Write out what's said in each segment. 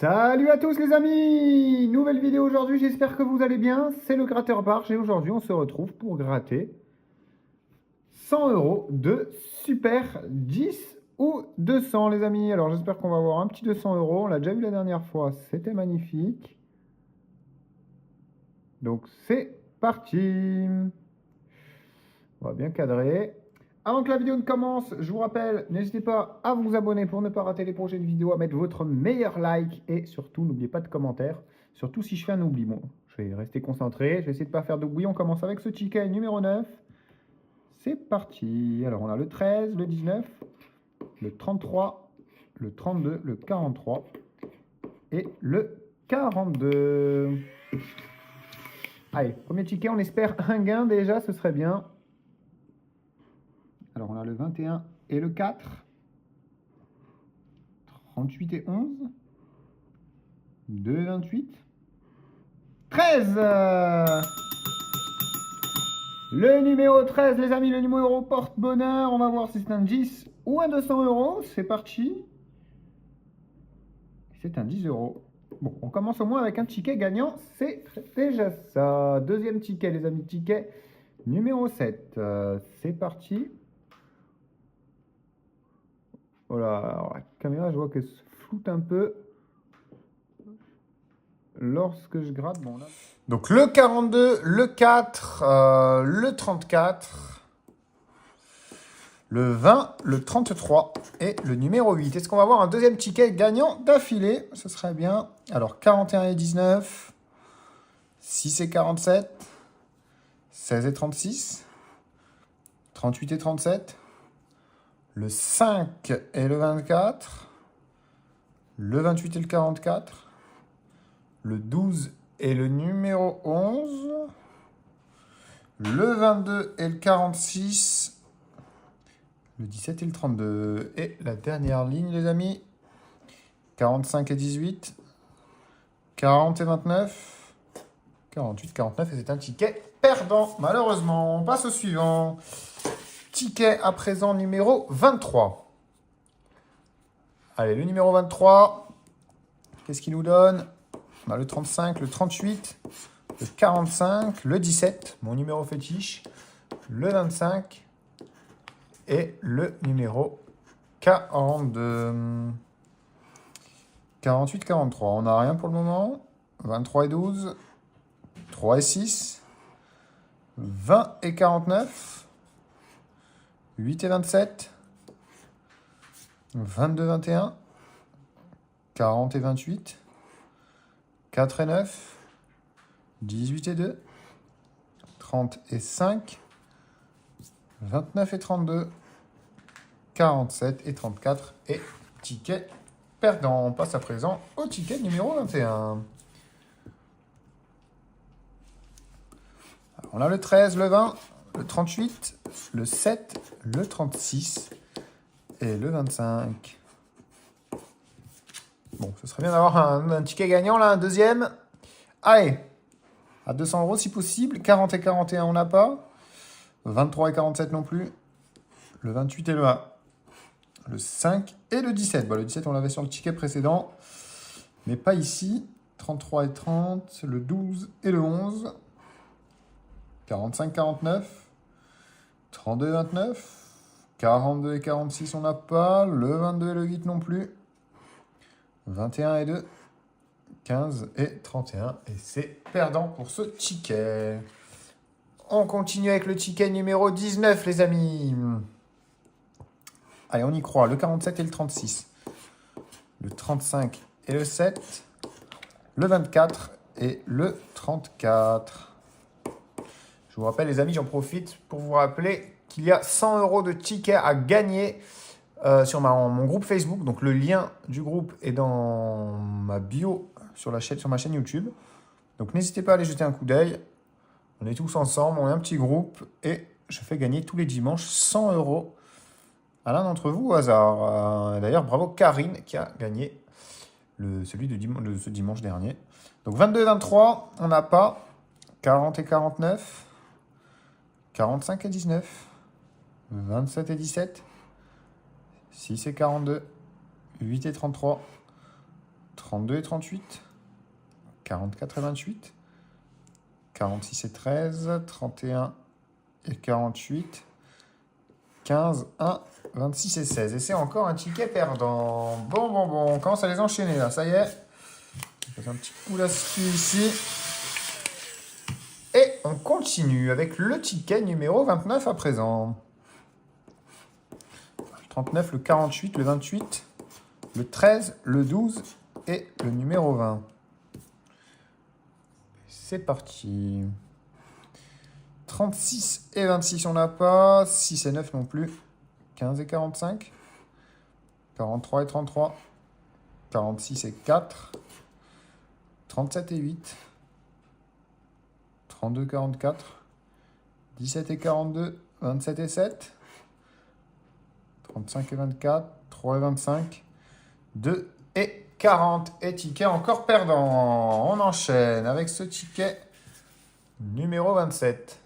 Salut à tous les amis! Nouvelle vidéo aujourd'hui, j'espère que vous allez bien. C'est le gratteur Barge et aujourd'hui on se retrouve pour gratter 100 euros de Super 10 ou 200 les amis. Alors j'espère qu'on va avoir un petit 200 euros. On l'a déjà vu la dernière fois, c'était magnifique. Donc c'est parti! On va bien cadrer. Avant que la vidéo ne commence, je vous rappelle, n'hésitez pas à vous abonner pour ne pas rater les prochaines vidéos, à mettre votre meilleur like et surtout, n'oubliez pas de commentaires. Surtout si je fais un oubli. Bon, je vais rester concentré, je vais essayer de ne pas faire d'oubli. On commence avec ce ticket numéro 9. C'est parti. Alors, on a le 13, le 19, le 33, le 32, le 43 et le 42. Allez, premier ticket, on espère un gain déjà, ce serait bien. Alors, on a le 21 et le 4. 38 et 11. 2, 28. 13. Le numéro 13, les amis, le numéro porte-bonheur. On va voir si c'est un 10 ou un 200 euros. C'est parti. C'est un 10 euros. Bon, on commence au moins avec un ticket gagnant. C'est déjà ça. Deuxième ticket, les amis. Ticket numéro 7. C'est parti. Voilà, alors la caméra, je vois qu'elle se floute un peu lorsque je gratte. Bon, là. Donc le 42, le 4, le 34, le 20, le 33 et le numéro 8. Est-ce qu'on va avoir un deuxième ticket gagnant d'affilée? Ce serait bien. Alors 41 et 19, 6 et 47, 16 et 36, 38 et 37, le 5 et le 24, le 28 et le 44, le 12 et le numéro 11, le 22 et le 46, le 17 et le 32. Et la dernière ligne, les amis, 45 et 18, 40 et 29, 48, 49. Et c'est un ticket perdant, malheureusement. On passe au suivant. Ticket à présent numéro 23. Allez, le numéro 23, qu'est-ce qu'il nous donne? On a le 35, le 38, le 45, le 17, mon numéro fétiche, le 25 et le numéro 42. 48, 43. On n'a rien pour le moment. 23 et 12, 3 et 6, 20 et 49, 8 et 27, 22, 21, 40 et 28, 4 et 9, 18 et 2, 30 et 5, 29 et 32, 47 et 34 et ticket perdant. On passe à présent au ticket numéro 21. Alors, on a le 13, le 20, le 38, le 7, le 36 et le 25. Bon, ce serait bien d'avoir un ticket gagnant là, un deuxième. Allez, à 200 euros si possible. 40 et 41, on n'a pas. 23 et 47 non plus. Le 28 et le 1. Le 5 et le 17. Bon, le 17, on l'avait sur le ticket précédent, mais pas ici. 33 et 30. Le 12 et le 11. 45, 49. 32 et 29. 42 et 46, on n'a pas. Le 22 et le 8 non plus. 21 et 2. 15 et 31. Et c'est perdant pour ce ticket. On continue avec le ticket numéro 19, les amis. Allez, on y croit. Le 47 et le 36. Le 35 et le 7. Le 24 et le 34. Je vous rappelle, les amis, j'en profite pour vous rappeler qu'il y a 100 euros de tickets à gagner sur mon groupe Facebook. Donc, le lien du groupe est dans ma bio sur ma chaîne YouTube. Donc, n'hésitez pas à aller jeter un coup d'œil. On est tous ensemble, on est un petit groupe et je fais gagner tous les dimanches 100 euros à l'un d'entre vous au hasard. D'ailleurs, bravo Karine qui a gagné celui de ce dimanche dernier. Donc 22 et 23, on n'a pas. 40 et 49. 45 et 19. 27 et 17. 6 et 42. 8 et 33. 32 et 38. 44 et 28. 46 et 13. 31 et 48. 15, 1, 26 et 16. Et c'est encore un ticket perdant. Bon, on commence à les enchaîner là, ça y est. On fait un petit coup là-dessus ici. Et on continue avec le ticket numéro 29 à présent. Le 39, le 48, le 28, le 13, le 12 et le numéro 20. C'est parti. 36 et 26, on n'a pas. 6 et 9 non plus. 15 et 45. 43 et 33. 46 et 4. 37 et 8. 32, 44. 17 et 42. 27 et 7. 35 et 24. 3 et 25. 2 et 40. Et ticket encore perdant. On enchaîne avec ce ticket numéro 27.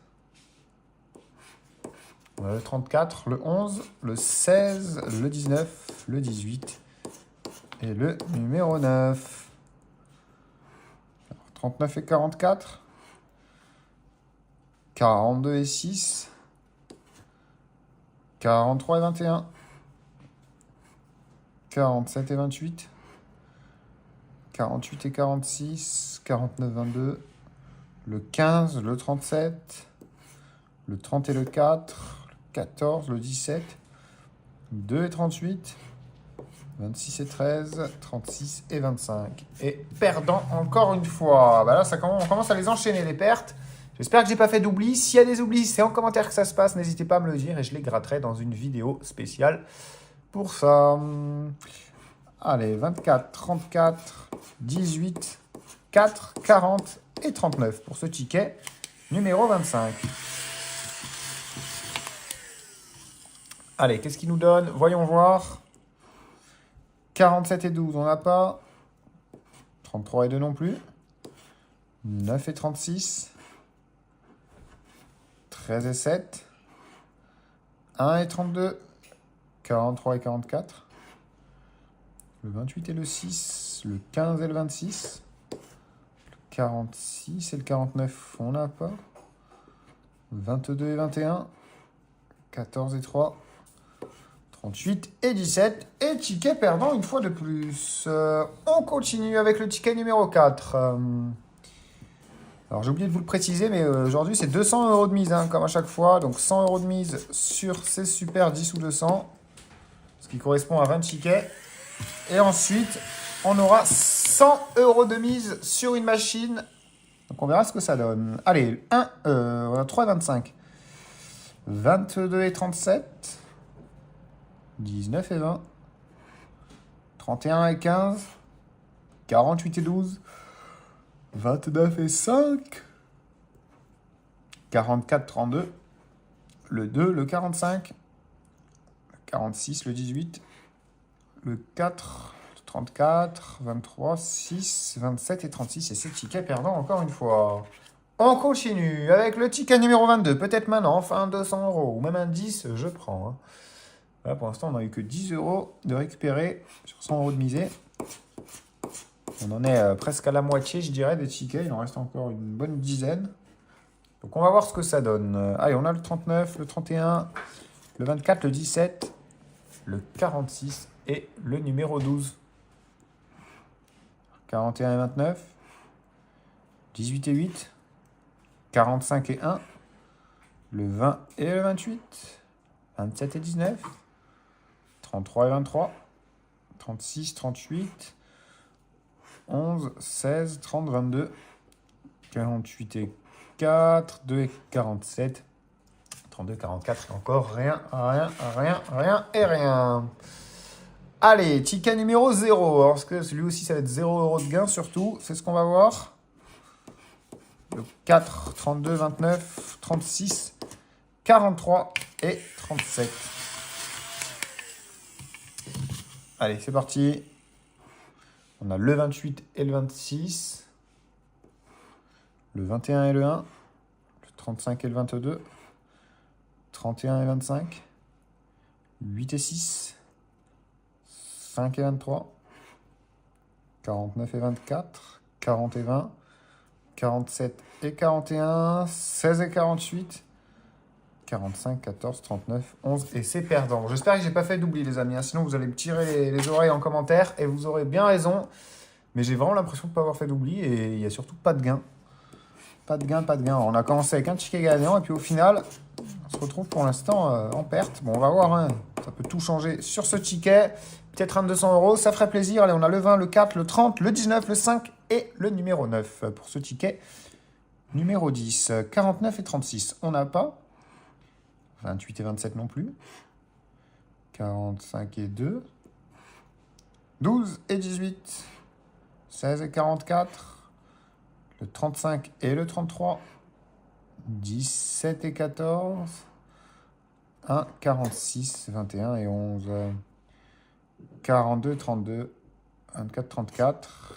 Le 34, le 11, le 16, le 19, le 18 et le numéro 9. Alors, 39 et 44. 42 et 6. 43 et 21. 47 et 28. 48 et 46. 49, 22. Le 15, le 37. Le 30 et le 4. 14, le 17, 2 et 38, 26 et 13, 36 et 25. Et perdant encore une fois. Bah là, on commence à les enchaîner, les pertes. J'espère que j'ai pas fait d'oubli. S'il y a des oublis, c'est en commentaire que ça se passe. N'hésitez pas à me le dire et je les gratterai dans une vidéo spéciale pour ça. Allez, 24, 34, 18, 4, 40 et 39 pour ce ticket numéro 25. Allez, qu'est-ce qu'il nous donne? Voyons voir. 47 et 12, on n'a pas. 33 et 2 non plus. 9 et 36. 13 et 7. 1 et 32. 43 et 44. Le 28 et le 6. Le 15 et le 26. Le 46 et le 49, on n'a pas. 22 et 21. 14 et 3. 38 et 17. Et ticket perdant une fois de plus. On continue avec le ticket numéro 4. Alors j'ai oublié de vous le préciser, mais aujourd'hui c'est 200 € de mise, hein, comme à chaque fois. Donc 100 € de mise sur ces super 10 ou 200. Ce qui correspond à 20 tickets. Et ensuite, on aura 100 € de mise sur une machine. Donc on verra ce que ça donne. Allez, on a 3 et 25. 22 et 37. 19 et 20, 31 et 15, 48 et 12, 29 et 5, 44, 32, le 2, le 45, le 46, le 18, le 4, le 34, 23, 6, 27 et 36. Et c'est ticket perdant encore une fois. On continue avec le ticket numéro 22. Peut-être maintenant, enfin 200 € ou même un 10, je prends. Hein. Là, pour l'instant, on n'a eu que 10 € de récupérer sur 100 € de misée. On en est presque à la moitié, je dirais, des tickets. Il en reste encore une bonne dizaine. Donc, on va voir ce que ça donne. Allez, on a le 39, le 31, le 24, le 17, le 46 et le numéro 12. 41 et 29, 18 et 8, 45 et 1, le 20 et le 28, 27 et 19, 33 et 23, 36, 38, 11, 16, 30, 22, 48 et 4, 2 et 47, 32, 44 et encore rien et rien. Allez, ticket numéro 0. Alors, parce que celui aussi, ça va être 0 € de gain surtout. C'est ce qu'on va voir. Le 4, 32, 29, 36, 43 et 37. Allez, c'est parti. On a le 28 et le 26. Le 21 et le 1. Le 35 et le 22. 31 et 25. 8 et 6. 5 et 23. 49 et 24, 40 et 20, 47 et 41, 16 et 48, 45, 14, 39, 11 et c'est perdant. J'espère que j'ai pas fait d'oubli les amis, hein. Sinon vous allez me tirer les oreilles en commentaire et vous aurez bien raison. Mais j'ai vraiment l'impression de ne pas avoir fait d'oubli et il n'y a surtout pas de gain. Pas de gain, pas de gain. On a commencé avec un ticket gagnant et puis au final, on se retrouve pour l'instant en perte. Bon, on va voir, hein. Ça peut tout changer sur ce ticket. Peut-être un 200 €, ça ferait plaisir. Allez, on a le 20, le 4, le 30, le 19, le 5 et le numéro 9 pour ce ticket. Numéro 10, 49 et 36, on n'a pas. 28 et 27 non plus. 45 et 2. 12 et 18. 16 et 44. Le 35 et le 33. 17 et 14. 1, 46, 21 et 11. 42, 32. 24, 34.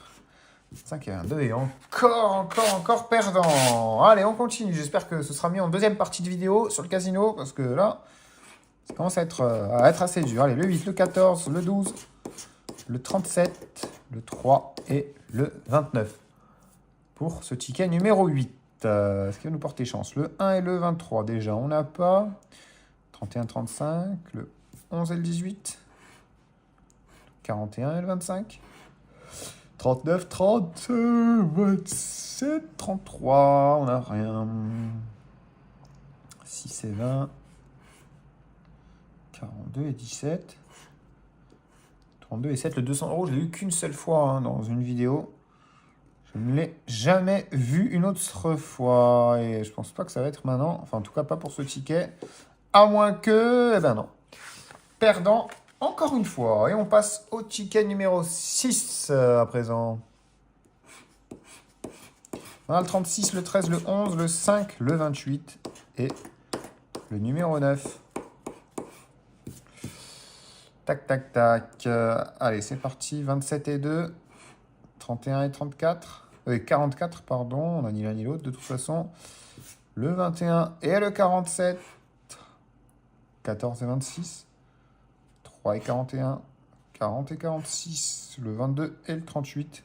5 et 22 et encore perdant. Allez, on continue. J'espère que ce sera mis en deuxième partie de vidéo sur le casino parce que là, ça commence à être assez dur. Allez, le 8, le 14, le 12, le 37, le 3 et le 29 pour ce ticket numéro 8. Est-ce qu'il va nous porter chance? Le 1 et le 23, déjà, on n'a pas. 31, 35, le 11 et le 18, 41 et le 25. 39, 30, 27, 33, on n'a rien. 6 et 20, 42 et 17, 32 et 7. Le 200 €, je l'ai eu qu'une seule fois hein, dans une vidéo. Je ne l'ai jamais vu une autre fois. Et je pense pas que ça va être maintenant. Enfin, en tout cas, pas pour ce ticket. À moins que... Eh ben non. Perdant. Encore une fois, et on passe au ticket numéro 6 à présent. On a le 36, le 13, le 11, le 5, le 28 et le numéro 9. Tac, tac, tac. Allez, c'est parti. 27 et 2, 31 et 34. 44, pardon. On a ni l'un ni l'autre de toute façon. Le 21 et le 47. 14 et 26. 3 et 41, 40 et 46, le 22 et le 38,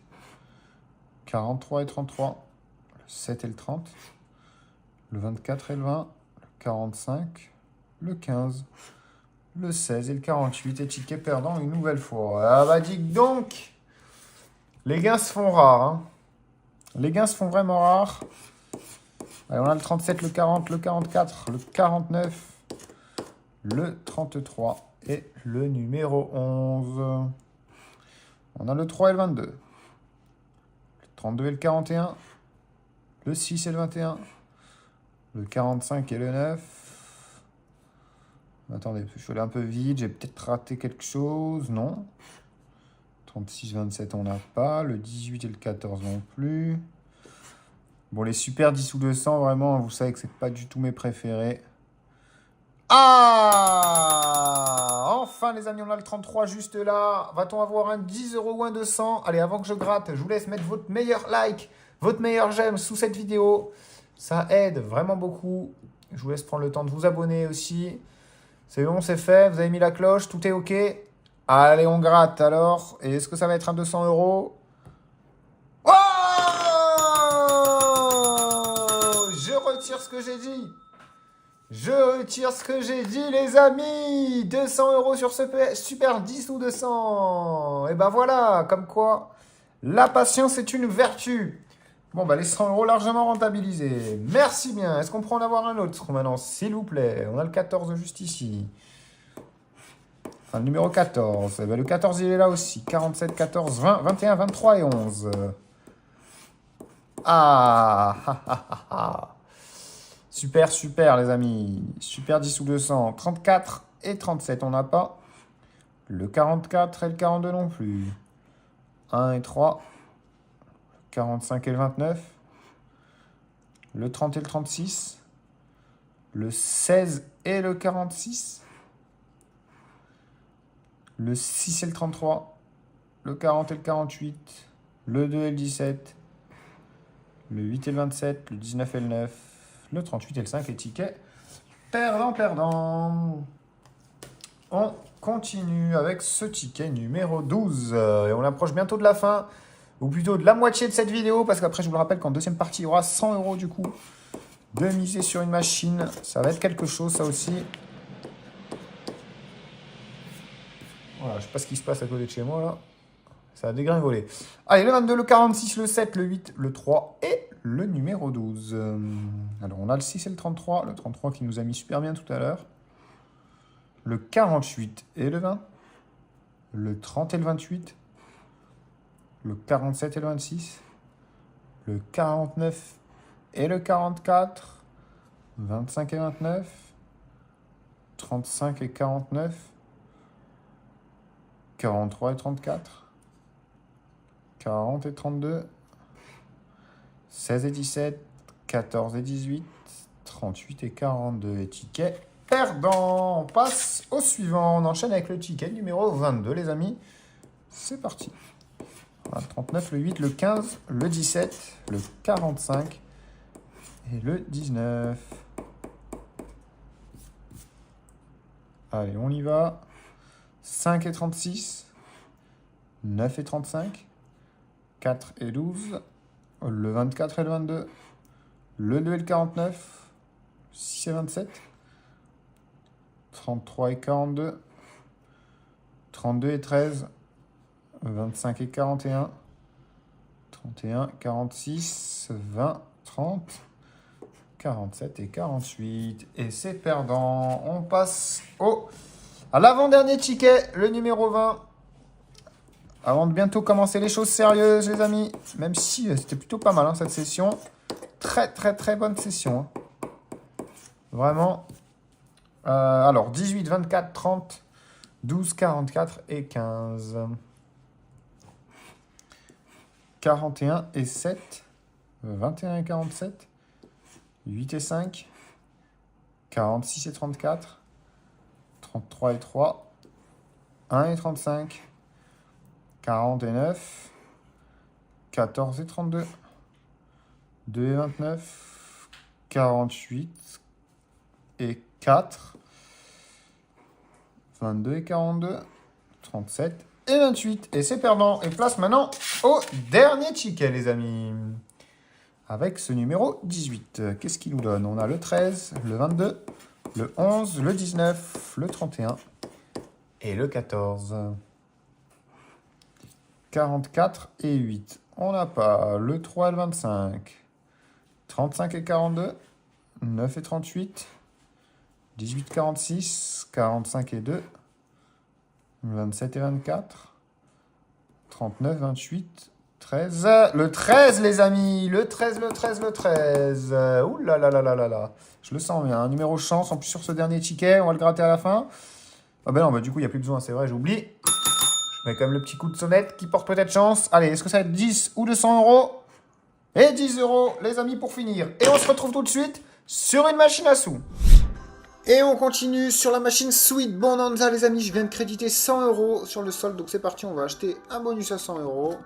43 et 33, le 7 et le 30, le 24 et le 20, le 45, le 15, le 16 et le 48, et ticket perdant une nouvelle fois. Ah bah dis donc, les gains se font rares. Hein. Les gains se font vraiment rares. Allez, on a le 37, le 40, le 44, le 49, le 33. Et le numéro 11. On a le 3 et le 22. Le 32 et le 41. Le 6 et le 21. Le 45 et le 9. Attendez, je suis allé un peu vite. J'ai peut-être raté quelque chose. Non. 36, 27, on n'a pas. Le 18 et le 14 non plus. Bon, les super 10 ou 200, vraiment, vous savez que c'est pas du tout mes préférés. Ah! Enfin, les amis, on a le 33 juste là. Va-t-on avoir un 10 € ou un 200? Allez, avant que je gratte, je vous laisse mettre votre meilleur like, votre meilleur j'aime sous cette vidéo. Ça aide vraiment beaucoup. Je vous laisse prendre le temps de vous abonner aussi. C'est bon, c'est fait. Vous avez mis la cloche, tout est OK. Allez, on gratte alors. Et est-ce que ça va être un 200 €? Oh! Je retire ce que j'ai dit. Je retire ce que j'ai dit, les amis. 200 € sur ce super 10 ou 200. Et ben voilà, comme quoi, la patience est une vertu. Bon, bah les 100 € largement rentabilisés. Merci bien. Est-ce qu'on peut en avoir un autre maintenant, s'il vous plaît? On a le 14 juste ici. Enfin, le numéro 14. Et ben, le 14, il est là aussi. 47, 14, 20, 21, 23 et 11. Ah, ah, ah, ah, ah. Super, super, les amis. Super 10 ou 200. 34 et 37, on n'a pas. Le 44 et le 42 non plus. 1 et 3. 45 et le 29. Le 30 et le 36. Le 16 et le 46. Le 6 et le 33. Le 40 et le 48. Le 2 et le 17. Le 8 et le 27. Le 19 et le 9. Le 38 et le 5 et ticket perdant, perdant. On continue avec ce ticket numéro 12. Et on approche bientôt de la fin. ou plutôt de la moitié de cette vidéo, parce qu'après, je vous le rappelle qu'en deuxième partie, il y aura 100 € du coup de miser sur une machine. Ça va être quelque chose, ça aussi. Voilà, je sais pas ce qui se passe à côté de chez moi, là. Ça a dégringolé. Allez, le 22, le 46, le 7, le 8, le 3 et le numéro 12. Alors, on a le 6 et le 33. Le 33 qui nous a mis super bien tout à l'heure. Le 48 et le 20. Le 30 et le 28. Le 47 et le 26. Le 49 et le 44. 25 et 29. 35 et 49. 43 et 34. 40 et 32, 16 et 17, 14 et 18, 38 et 42. Et ticket perdant. On passe au suivant. On enchaîne avec le ticket numéro 22, les amis. C'est parti. Voilà, le 39, le 8, le 15, le 17, le 45 et le 19. Allez, on y va. 5 et 36, 9 et 35. 4 et 12, le 24 et le 22, le 2 et le 49, 6 et 27, 33 et 42, 32 et 13, 25 et 41, 31, 46, 20, 30, 47 et 48. Et c'est perdant. On passe à l'avant-dernier ticket, le numéro 20. Avant de bientôt commencer les choses sérieuses, les amis. Même si c'était plutôt pas mal, hein, cette session. Très, très, très bonne session. Hein. Vraiment. Alors, 18, 24, 30, 12, 44 et 15. 41 et 7. 21 et 47. 8 et 5. 46 et 34. 33 et 3. 1 et 35. 49, 14 et 32, 2 et 29, 48 et 4, 22 et 42, 37 et 28. Et c'est perdant. Et place maintenant au dernier ticket, les amis. Avec ce numéro 18. Qu'est-ce qu'il nous donne? On a le 13, le 22, le 11, le 19, le 31 et le 14. 44 et 8. On n'a pas le 3 et le 25. 35 et 42. 9 et 38. 18, 46. 45 et 2. 27 et 24. 39, 28. 13. Le 13, les amis. Le 13, le 13, le 13. Ouh là là là là là là. Je le sens bien. Un numéro chance. En plus, sur ce dernier ticket, on va le gratter à la fin. Ah ben non, bah du coup, il n'y a plus besoin. C'est vrai, j'oublie. Mais comme le petit coup de sonnette qui porte peut-être chance. Allez, est-ce que ça va être 10 ou 200 €? Et 10 €, les amis, pour finir. Et on se retrouve tout de suite sur une machine à sous. Et on continue sur la machine Sweet Bonanza, les amis. Je viens de créditer 100 € sur le solde. Donc c'est parti, on va acheter un bonus à 100 €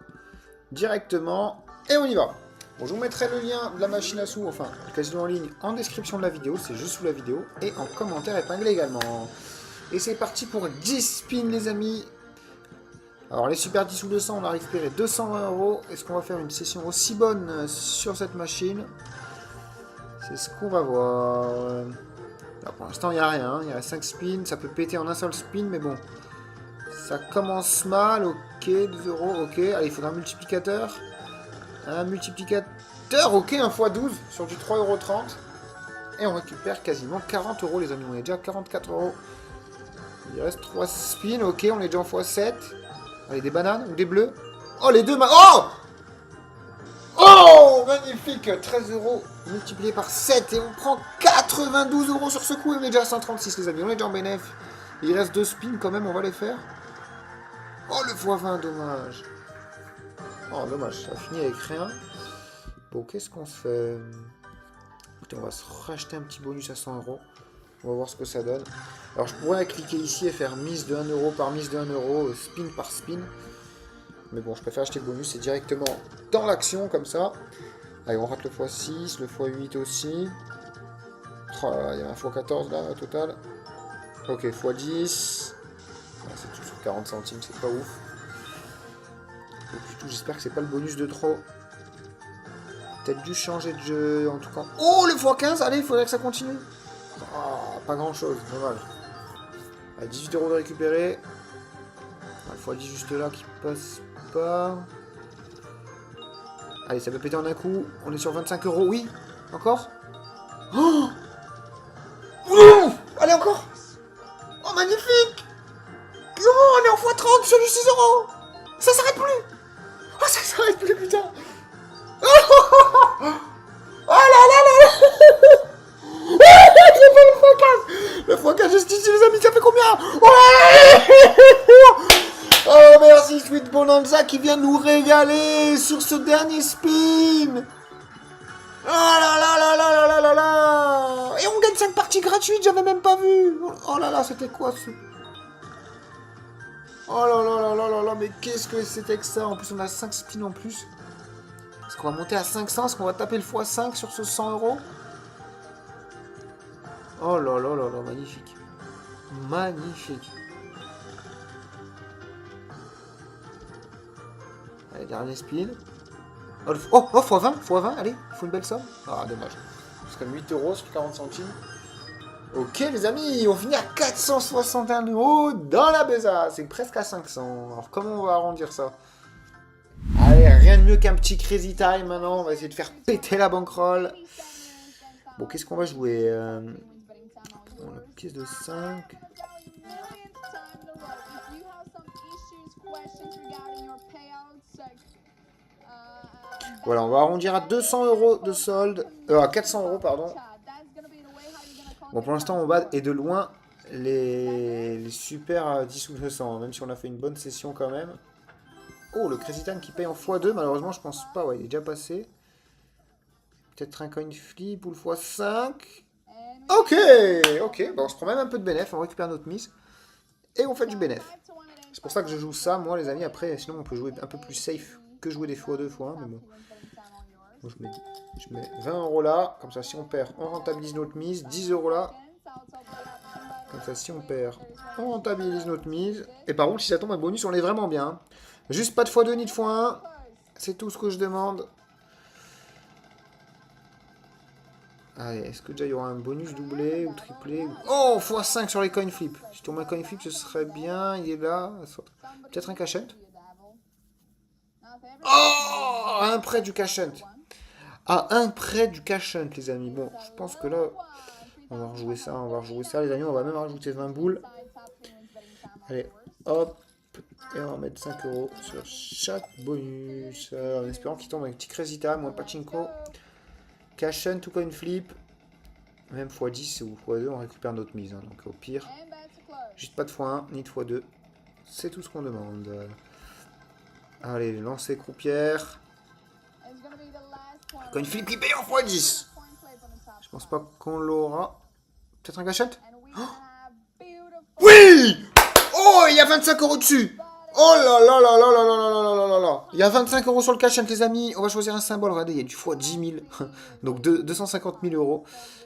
directement. Et on y va. Bon, je vous mettrai le lien de la machine à sous, enfin, le casino en ligne, en description de la vidéo. C'est juste sous la vidéo. Et en commentaire épinglé également. Et c'est parti pour 10 spins, les amis. Alors les Super 10 ou 200, on a récupéré 220 €. Est-ce qu'on va faire une session aussi bonne sur cette machine? C'est ce qu'on va voir. Là, pour l'instant, il n'y a rien. Hein. Il y a 5 spins. Ça peut péter en un seul spin, mais bon. Ça commence mal. Ok, 2 €. Ok, allez, il faudra un multiplicateur. Un multiplicateur. Ok, 1 x 12 sur du 3,30 €. Et on récupère quasiment 40 €, les amis. On est déjà à 44 €. Il reste 3 spins. Ok, on est déjà en x7. Allez, des bananes ou des bleus. Oh, les deux Oh! Oh, magnifique. 13 € multiplié par 7. Et on prend 92 € sur ce coup. Et on est déjà à 136, les amis. On est déjà en bénéf. Il reste 2 spins quand même. On va les faire. Oh, le x20, dommage. Oh, dommage. Ça a fini avec rien. Bon, qu'est-ce qu'on se fait? Écoutez, on va se racheter un petit bonus à 100 €. On va voir ce que ça donne. Alors, je pourrais cliquer ici et faire mise de 1 € par mise de 1 €, spin par spin. Mais bon, je préfère acheter le bonus, c'est directement dans l'action, comme ça. Allez, on rate le x6, le x8 aussi. Oh, il y a un x14 là, au total. Ok, x10. Ah, c'est toujours 40 centimes, c'est pas ouf. Oh tout, j'espère que c'est pas le bonus de trop. Peut-être dû changer de jeu, en tout cas. Oh, le x15, allez, il faudrait que ça continue. Oh, pas grand-chose, dommage. 18 € de récupérer. Le x10 juste là qui passe pas. Allez, ça peut péter en un coup. On est sur 25 €, oui. Encore. Oh, oh, allez, encore. Oh, magnifique. Oh, on est en x30 sur les 6 €. Ça s'arrête plus. Oh, ça s'arrête plus, putain. Oh, oh là là là. J'ai fait le x15. Le x15 juste ici, les amis, ça fait combien? Oh, merci Sweet Bonanza qui vient nous régaler sur ce dernier spin. Oh là là là là là là là là. Et on gagne 5 parties gratuites, j'avais même pas vu. Oh là là, c'était quoi ce... Oh là là là là là là, mais qu'est-ce que c'était que ça? En plus, on a 5 spins en plus. Est-ce qu'on va monter à 500? Est-ce qu'on va taper le x5 sur ce 100 €? Oh là là là là, magnifique. Magnifique. Allez, dernier spin. Oh, x20, x20, allez, il faut une belle somme. Ah, dommage. C'est comme 8 € sur 40 centimes. Ok, les amis, on finit à 461 € dans la besace. C'est presque à 500. Alors, comment on va arrondir ça? Allez, rien de mieux qu'un petit crazy time maintenant. On va essayer de faire péter la bankroll. Bon, qu'est-ce qu'on va jouer on a une pièce de 5. Voilà, on va arrondir à 200 € de solde. À 400 €, pardon. Bon, pour l'instant, on bat et de loin les super 10 ou 200, même si on a fait une bonne session quand même. Oh, le Crazy Time qui paye en x2, malheureusement, je pense pas. Ouais, il est déjà passé. Peut-être un coin flip ou le x5. Ok, ok. Bon, on se prend même un peu de bénéf, on récupère notre mise. Et on fait du bénéf. C'est pour ça que je joue ça, moi, les amis. Après, sinon, on peut jouer un peu plus safe que jouer des x2, x1, mais bon. Moi, je mets 20 € là. Comme ça, si on perd, on rentabilise notre mise. 10 € là. Comme ça, si on perd, on rentabilise notre mise. Et par contre, si ça tombe un bonus, on est vraiment bien. Juste pas de x2 ni de x1. C'est tout ce que je demande. Allez, est-ce que déjà il y aura un bonus doublé ou triplé Oh, x5 sur les coin flip. Si on met un coin flip, ce serait bien. Il est là. Peut-être un cachette. Oh, un prêt du cachette. Ah, un prêt du cachette, les amis. Bon, je pense que là, on va rejouer ça. On va rejouer ça, les amis. On va même rajouter 20 boules. Allez, hop. Et on va mettre 5 € sur chaque bonus. En espérant qu'il tombe avec un petit Crazy Time ou un Pachinko. Cachette ou coin flip. Même x10 ou x2, on récupère notre mise. Hein. Donc au pire, juste pas de x1 ni de x2. C'est tout ce qu'on demande. Allez, lancer croupière. Coin flip qui paye en x10. Je pense pas qu'on l'aura. Peut-être un gâchette. Oh oui. Oh, il y a 25 € dessus. Oh là là là là là là là là là là là. Il y a 25 € sur le cachette, les amis. On va choisir un symbole. Regardez, il y a du x10 000. Donc 250 000 €.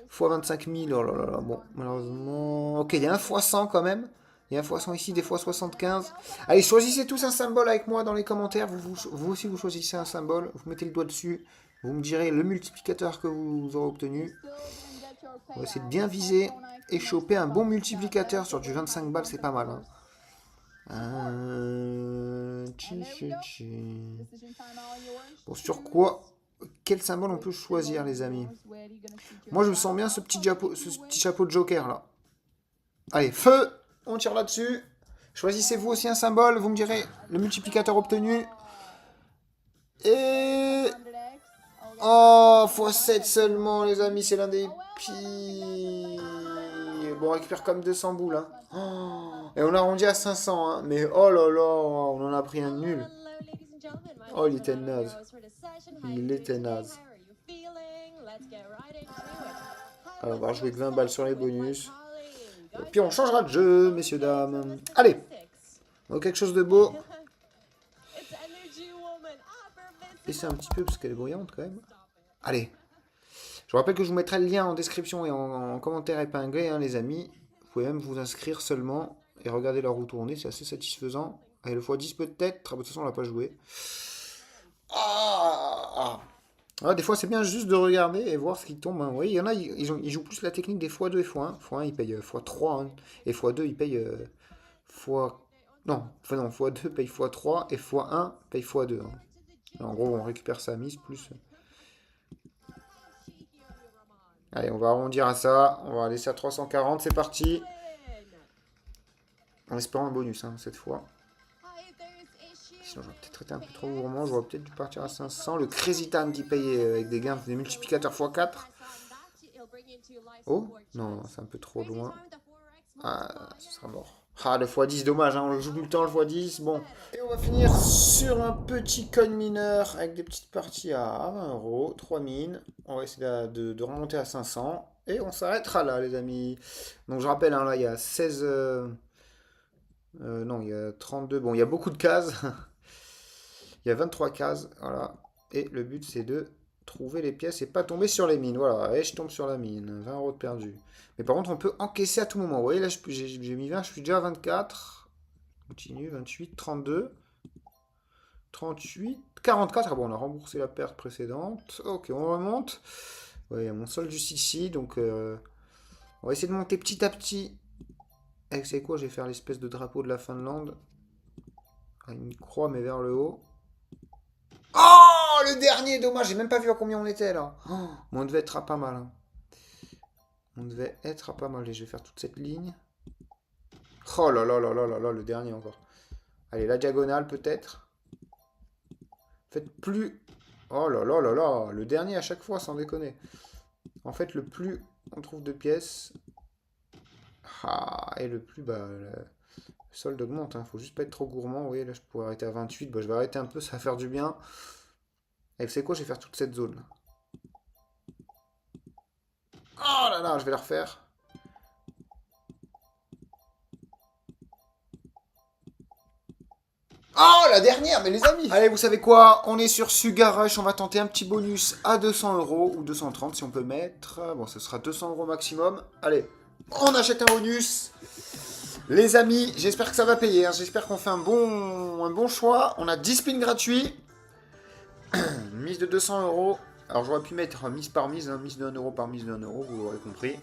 x25 000. Oh là là là. Bon, malheureusement. Ok, il y a un x100 quand même. Il y a un x100 ici, des x75. Allez, choisissez tous un symbole avec moi dans les commentaires. Vous aussi, vous choisissez un symbole. Vous mettez le doigt dessus. Vous me direz le multiplicateur que vous aurez obtenu. On va essayer de bien viser et choper un bon multiplicateur sur du 25 balles. C'est pas mal. Hein. Bon, sur quoi? Quel symbole on peut choisir, les amis? Moi, je me sens bien ce petit chapeau de Joker, là. Allez, feu! On tire là-dessus. Choisissez-vous aussi un symbole. Vous me direz le multiplicateur obtenu. Et... Oh, x7 seulement, les amis. C'est l'un des pires. Bon, on récupère comme 200 boules. Hein. Oh, et on a arrondi à 500. Hein. Mais oh là là, on en a pris un nul. Oh, il était naze. Il était naze. Alors, on va jouer que 20 balles sur les bonus. Et puis on changera de jeu, messieurs, dames. Allez. Donc, quelque chose de beau. Laissez un petit peu parce qu'elle est bruyante quand même. Allez. Je vous rappelle que je vous mettrai le lien en description et en commentaire épinglé, hein, les amis. Vous pouvez même vous inscrire seulement et regarder la roue tourner, c'est assez satisfaisant. Allez, le x10 peut-être. De toute façon, on l'a pas joué. Ah, ah, des fois, c'est bien juste de regarder et voir ce qui tombe, hein. Vous voyez, il y en a, ils jouent plus la technique des x2 et x1. x1, ils payent x3, hein, et x2, ils payent x... Non, enfin non, x2 paye x3 et x1 paye x2, hein. En gros, on récupère sa mise plus. Allez, on va arrondir à ça. On va laisser à 340, c'est parti. En espérant un bonus, hein, cette fois. Sinon, j'aurais peut-être été un peu trop gourmand. J'aurais peut-être dû partir à 500. Le Crazy Time qui paye avec des gains, des multiplicateurs x4. Oh, non, c'est un peu trop loin. Ah, ce sera mort. Ah, le x10, dommage, hein, on le joue tout le temps, le x10. Bon. Et on va finir sur un petit coin mineur avec des petites parties à 20 euros. 3 mines. On va essayer de remonter à 500. Et on s'arrêtera là, les amis. Donc, je rappelle, hein, là, il y a 16. Non, il y a 32. Bon, il y a beaucoup de cases. Il y a 23 cases. Voilà. Et le but, c'est de trouver les pièces et pas tomber sur les mines. Voilà. Et je tombe sur la mine. 20 euros de perdu. Mais par contre, on peut encaisser à tout moment. Vous voyez, là, j'ai mis 20. Je suis déjà à 24. Continue. 28. 32. 38. 44. Ah bon, on a remboursé la perte précédente. Ok, on remonte. Ouais, il y a mon solde juste ici. Donc, on va essayer de monter petit à petit. Et c'est quoi? Je vais faire l'espèce de drapeau de la Finlande. Une croix, mais vers le haut. Oh, le dernier, dommage, j'ai même pas vu à combien on était là. Oh, mais on devait être à pas mal, hein. On devait être à pas mal. Et je vais faire toute cette ligne. Oh là là là là là là, le dernier encore. Allez, la diagonale peut-être. Faites plus. Oh là là là là, le dernier à chaque fois, sans déconner. En fait, le plus on trouve de pièces. Ah, et le plus, bah, le solde augmente, hein. Faut juste pas être trop gourmand. Vous voyez, là, je pourrais arrêter à 28. Bah, je vais arrêter un peu, ça va faire du bien. Et vous savez quoi, je vais faire toute cette zone là. Oh là là, je vais la refaire. Oh, la dernière, mais les amis! Allez, vous savez quoi? On est sur Sugar Rush, on va tenter un petit bonus à 200 euros, ou 230 si on peut mettre. Bon, ce sera 200 euros maximum. Allez, on achète un bonus. Les amis, j'espère que ça va payer, hein. J'espère qu'on fait un bon choix. On a 10 spins gratuits. Mise de 200 euros. Alors, j'aurais pu mettre mise par mise, hein, mise de 1 euro par mise de 1 euro, vous l'aurez compris.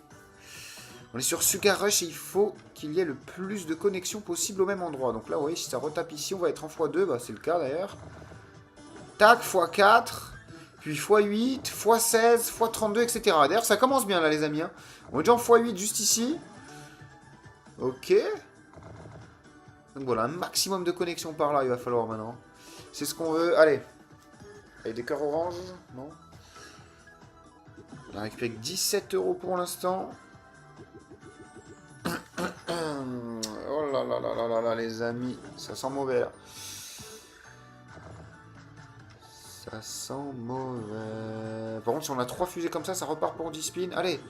On est sur Sugar Rush et il faut qu'il y ait le plus de connexions possible au même endroit. Donc là, vous voyez, si ça retape ici, on va être en x2. Bah, c'est le cas d'ailleurs. Tac, x4. Puis x8, x16, x32, etc. D'ailleurs, ça commence bien là, les amis, hein. On est déjà en x8 juste ici. Ok. Donc voilà, un maximum de connexions par là, il va falloir maintenant. C'est ce qu'on veut. Allez. Avec des cœurs orange. Non. On a récupéré 17 euros pour l'instant. Oh là là là là là là, les amis, ça sent mauvais là. Ça sent mauvais. Par contre, si on a 3 fusées comme ça repart pour 10 spins. Allez.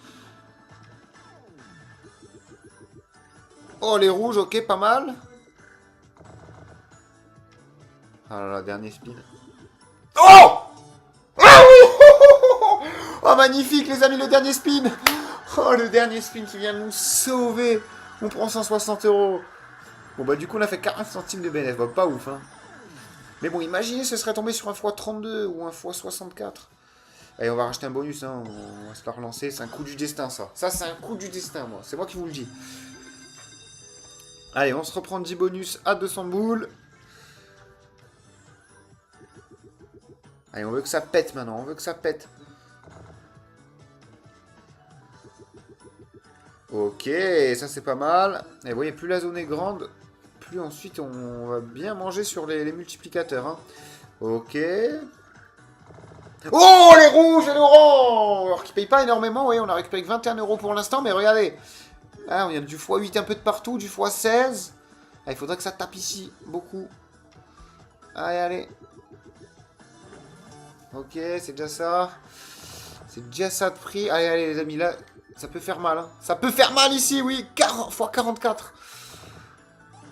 Oh, les rouges, ok, pas mal. Ah là là, dernier spin. Oh! Oh, magnifique, les amis, le dernier spin. Oh, le dernier spin qui vient de nous sauver. On prend 160 euros. Bon, bah, du coup, on a fait 40 centimes de bénéfice. Bah, pas ouf, hein. Mais bon, imaginez, ce serait tombé sur un x32 ou un x64. Allez, on va racheter un bonus, hein. On va se la relancer. C'est un coup du destin, ça. Ça, c'est un coup du destin, moi. C'est moi qui vous le dis. Allez, on se reprend 10 bonus à 200 boules. Allez, on veut que ça pète maintenant. On veut que ça pète. Ok, ça c'est pas mal. Et vous voyez, plus la zone est grande, plus ensuite on va bien manger sur les multiplicateurs, hein. Ok. Oh, les rouges et l'orange! Alors qu'ils payent pas énormément, oui, on a récupéré que 21 euros pour l'instant, mais regardez. Là, on a du x8 un peu de partout, du x16. Ah, il faudrait que ça tape ici, beaucoup. Allez, allez. Ok, c'est déjà ça. C'est déjà ça de prix. Allez, allez, les amis, là, ça peut faire mal, hein. Ça peut faire mal ici, oui. 40 x 44.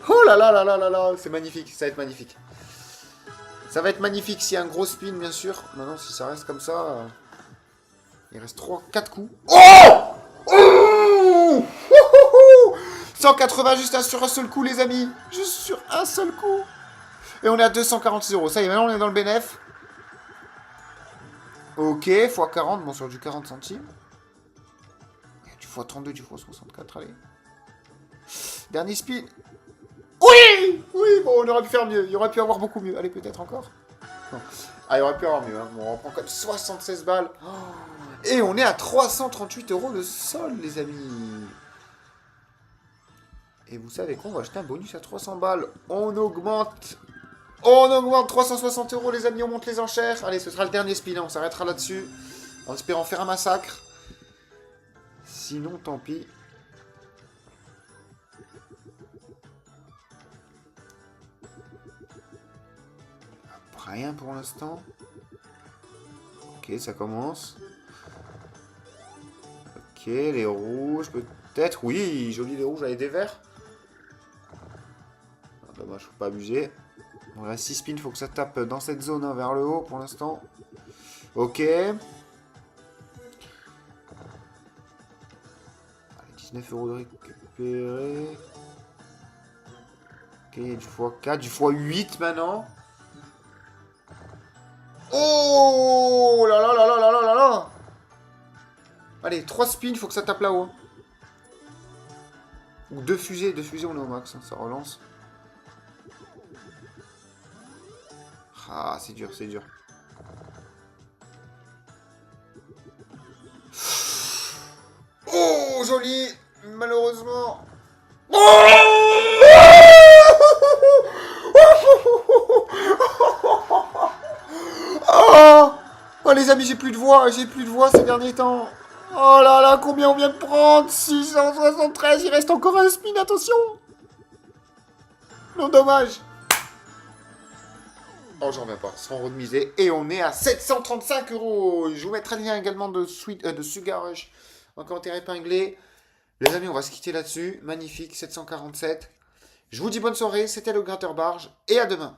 Oh là là là là là là. C'est magnifique, ça va être magnifique. Ça va être magnifique s'il y a un gros spin, bien sûr. Maintenant, si ça reste comme ça... il reste 4 coups. Oh, oh 180 juste sur un seul coup, les amis. Juste sur un seul coup. Et on est à 246 euros. Ça y est, maintenant on est dans le bénéf. Ok, x 40, bon, sur du 40 centimes. Du x 32, du x 64, allez. Dernier spin. Oui! Oui, bon, on aurait pu faire mieux. Il aurait pu avoir beaucoup mieux. Allez, peut-être encore. Non. Ah, il aurait pu avoir mieux. Hein. Bon, on reprend quand même 76 balles. Oh. Et on est à 338 € le sol, les amis. Et vous savez quoi? On va acheter un bonus à 300 balles. On augmente. On augmente 360 €, les amis. On monte les enchères. Allez, ce sera le dernier spin. On s'arrêtera là-dessus. En espérant faire un massacre. Sinon, tant pis. Rien pour l'instant. Ok, ça commence. Ok, les rouges, peut-être. Oui, joli les rouges avec des verts. Ah, dommage, faut pas abuser. On a 6 spins, faut que ça tape dans cette zone hein, vers le haut pour l'instant. Ok. Allez, 19 € de récupérer. Ok, du x4, du x8 maintenant. Oh là là là là là là là là. Allez, 3 spins, faut que ça tape là-haut. Ou 2 fusées, on est au max, hein, ça relance. Ah, c'est dur, c'est dur. Oh, joli. Malheureusement. Oh, oh les amis, j'ai plus de voix ces derniers temps. Oh là là, combien on vient de prendre? 673, il reste encore un spin, attention. Non, dommage. Oh, j'en reviens pas, 100 € de misée. Et on est à 735 €. Je vous mettrai le lien également de Sugar Rush en commentaire épinglé. Les amis, on va se quitter là-dessus. Magnifique, 747. Je vous dis bonne soirée, c'était le Gratteur Barge. Et à demain.